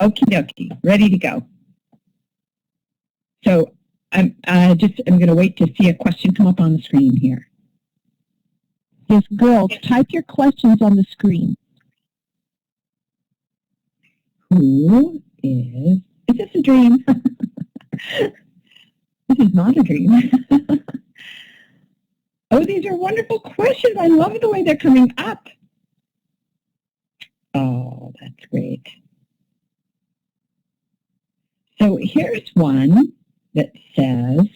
Okie dokie, ready to go. So I'm going to wait to see a question come up on the screen here. Yes, girls, type your questions on the screen. Who is this a dream? This is not a dream. Oh, these are wonderful questions. I love the way they're coming up. Oh, that's great. So here's one that says,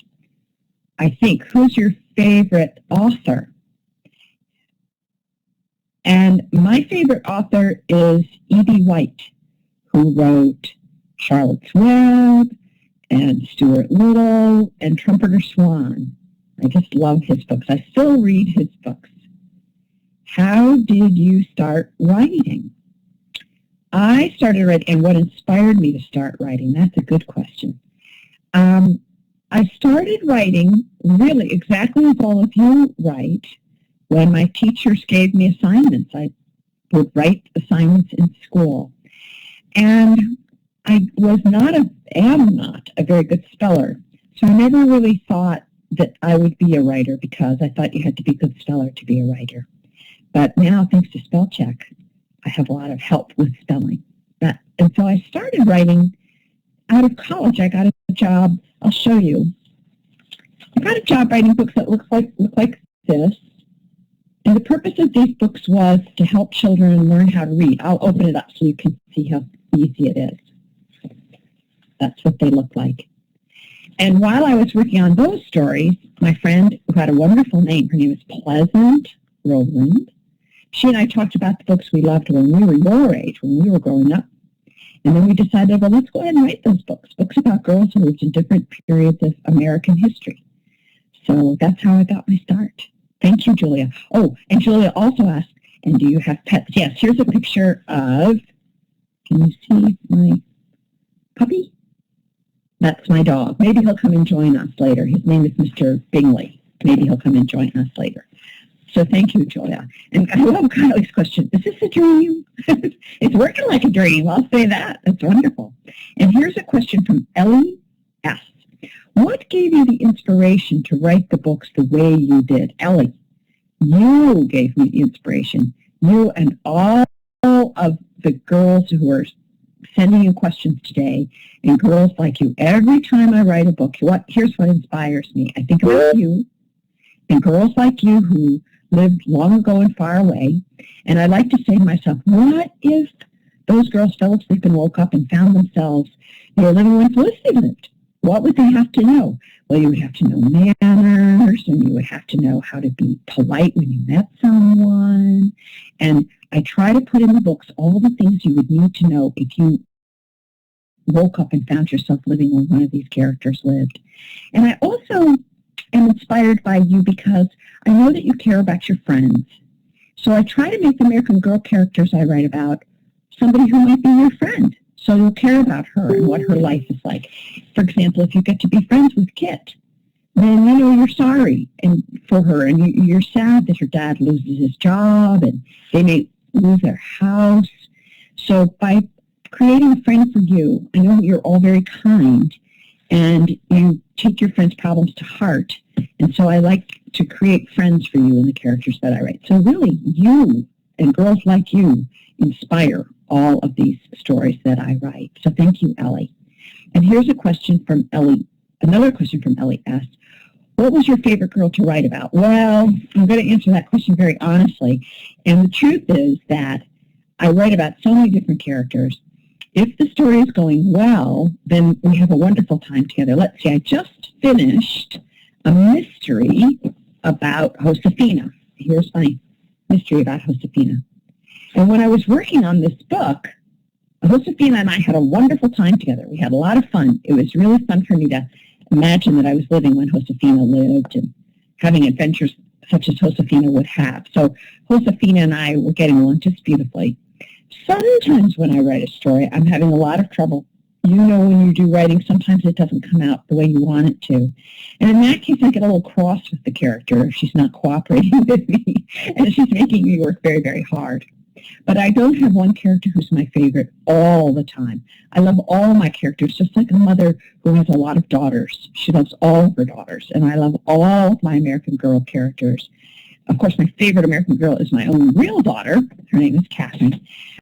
I think, who's your favorite author? And my favorite author is E.B. White, who wrote Charlotte's Web and Stuart Little and Trumpeter Swan. I just love his books. I still read his books. How did you start writing? I started writing, and what inspired me to start writing? That's a good question. I started writing really exactly as all of you write when my teachers gave me assignments. I would write assignments in school. And I am not a very good speller. So I never really thought that I would be a writer because I thought you had to be a good speller to be a writer. But now, thanks to spell check, I have a lot of help with spelling. And so I started writing out of college. I got a job. I'll show you. I got a job writing books that look like this. And the purpose of these books was to help children learn how to read. I'll open it up so you can see how easy it is. That's what they look like. And while I was working on those stories, my friend, who had a wonderful name, her name is Pleasant Rowland, she and I talked about the books we loved when we were your age, when we were growing up. And then we decided, well, let's go ahead and write those books about girls who lived in different periods of American history. So that's how I got my start. Thank you, Julia. Oh, and Julia also asked, and do you have pets? Yes, here's a picture of, can you see my puppy? That's my dog. Maybe he'll come and join us later. His name is Mr. Bingley. Maybe he'll come and join us later. So thank you, Julia. And I love Kylie's question. Is this a dream? It's working like a dream. I'll say that. That's wonderful. And here's a question from Ellie S. What gave you the inspiration to write the books the way you did? Ellie, you gave me the inspiration. You and all of the girls who are sending you questions today, and girls like you. Every time I write a book, here's what inspires me. I think about you and girls like you who lived long ago and far away, and I like to say to myself, what if those girls fell asleep and woke up and found themselves living when Felicity lived? What would they have to know? Well, you would have to know manners, and you would have to know how to be polite when you met someone. And I try to put in the books all the things you would need to know if you woke up and found yourself living where one of these characters lived. And I also am inspired by you because I know that you care about your friends. So I try to make the American Girl characters I write about somebody who might be your friend. So you'll care about her and what her life is like. For example, if you get to be friends with Kit, then you're sorry for her, and you're sad that her dad loses his job, and they may lose their house. So by creating a friend for you, I know you're all very kind, and you take your friends' problems to heart. And so I like to create friends for you in the characters that I write. So really, you and girls like you inspire all of these stories that I write. So thank you, Ellie. And here's a question from Ellie, another question from Ellie S. What was your favorite girl to write about? Well, I'm going to answer that question very honestly. And the truth is that I write about so many different characters. If the story is going well, then we have a wonderful time together. Let's see, I just finished a mystery about Josefina. Here's my mystery about Josefina. And when I was working on this book, Josefina and I had a wonderful time together. We had a lot of fun. It was really fun for me to imagine that I was living when Josefina lived and having adventures such as Josefina would have. So Josefina and I were getting along just beautifully. Sometimes when I write a story, I'm having a lot of trouble. When you do writing, sometimes it doesn't come out the way you want it to. And in that case, I get a little cross with the character if she's not cooperating with me and she's making me work very, very hard. But I don't have one character who's my favorite all the time. I love all my characters, just like a mother who has a lot of daughters. She loves all of her daughters, and I love all of my American Girl characters. Of course, my favorite American Girl is my own real daughter. Her name is Catherine.